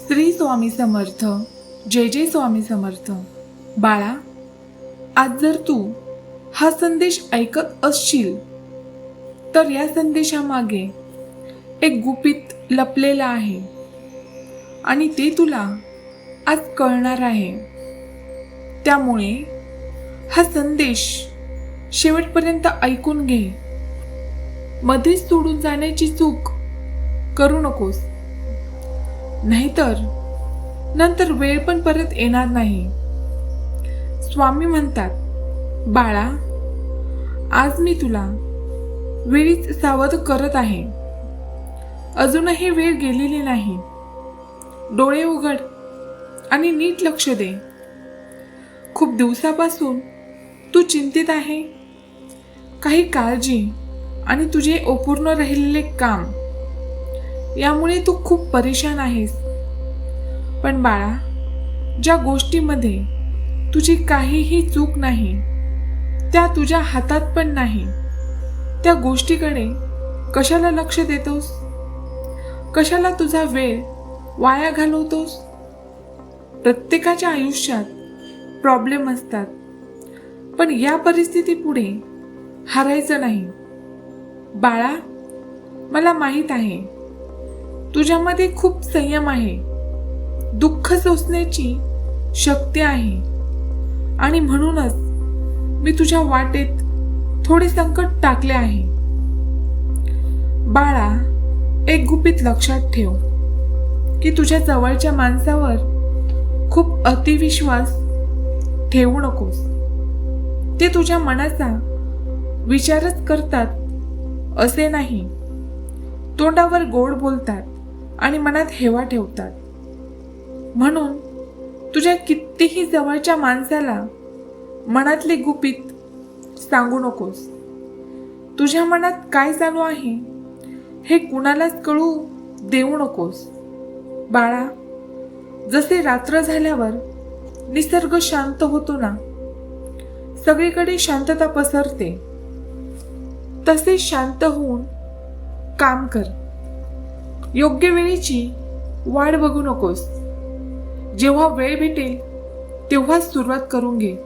श्री स्वामी समर्थ. जय जय स्वामी समर्थ. बाळा, आज जर तू हा संदेश ऐकत असशील तर या संदेशामागे एक गुपित लपलेला आहे आणि ते तुला आज कळणार आहे. त्यामुळे हा संदेश शेवटपर्यंत ऐकून घे. मध्येच सोडून जाण्याची चूक करू नकोस, नाहीतर नंतर वेळ पण परत येणार नाही. स्वामी म्हणतात, बाळा, आज मी तुला वेळीच सावध करत आहे. अजूनही वेळ गेलेली नाही. डोळे उघड आणि नीट लक्ष दे. खूप दिवसापासून तू चिंतित आहे. काही काळजी आणि तुझे अपूर्ण राहिलेले काम यामुळे तू खूप परेशान आहेस. पण बाळा, ज्या गोष्टीमध्ये तुझी काहीही चूक नाही, त्या तुझ्या हातात पण नाही, त्या गोष्टीकडे कशाला लक्ष देतोस? कशाला तुझा वेळ वाया घालवतोस? प्रत्येकाच्या आयुष्यात प्रॉब्लेम असतात, पण या परिस्थितीपुढे हारायचं नाही. बाळा, मला माहीत आहे तुझ्यामध्ये खूप संयम आहे, दुःख सोसण्याची शक्ती आहे आणि म्हणूनच मी तुझ्या वाटेत थोडे संकट टाकले आहे. बाळा, एक गुपित लक्षात ठेव की तुझ्या जवळच्या माणसावर खूप अतिविश्वास ठेवू नकोस. ते तुझ्या मनाचा विचारच करतात असे नाही. तोंडावर गोड बोलतात आणि मनात हेवा ठेवतात. म्हणून तुझ्या कितीही जवळच्या माणसाला मनातले गुपित सांगू नकोस. तुझ्या मनात काय चालू आहे हे कुणालाच कळू देऊ नकोस. बाळा, जसे रात्र झाल्यावर निसर्ग शांत होतो ना, सगळीकडे शांतता पसरते, तसे शांत होऊन काम कर. योग्य वेळेची वाट बघू नकोस. जेव्हा वेळ भेटेल तेव्हाच सुरुवात करून घे.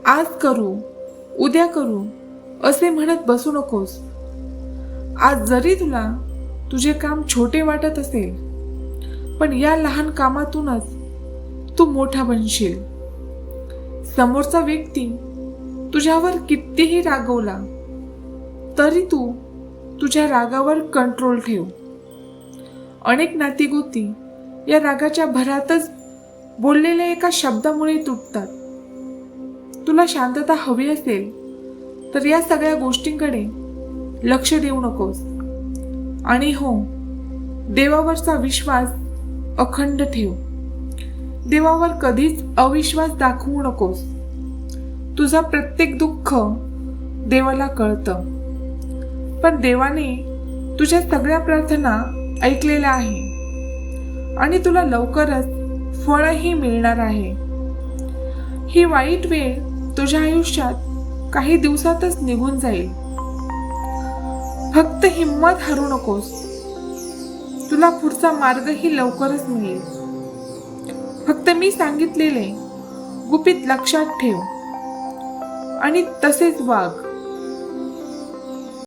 आज करू, उद्या करू असे म्हणत बसू नकोस. आज जरी तुला तुझे काम छोटे वाटत असेल, पण या लहान कामातूनच तू मोठा बनशील. समोरचा व्यक्ती तुझ्यावर कितीही रागवला तरी तू तुझ्या रागावर कंट्रोल ठेव. अनेक नातीगोती या रागाच्या भरातच बोललेल्या एका शब्दामुळे तुटतात. तुला शांतता हवी असेल तर या सगळ्या गोष्टींकडे लक्ष देऊ नकोस. आणि हो, देवावरचा विश्वास अखंड ठेव. देवावर कधीच अविश्वास दाखवू नकोस. तुझा प्रत्येक दुःख देवाला कळतं, पण देवाने तुझ्या सगळ्या प्रार्थना ऐकलेल्या आहे आणि तुला लवकरच फळही मिळणार आहे. ही वाईट वेळ तुझ्या आयुष्यात काही दिवसातच निघून जाईल. फक्त हिम्मत हरू नकोस. तुला पुढचा मार्गही लवकरच मिळेल. फक्त मी सांगितलेले गुपित लक्षात ठेव आणि तसेच वाग.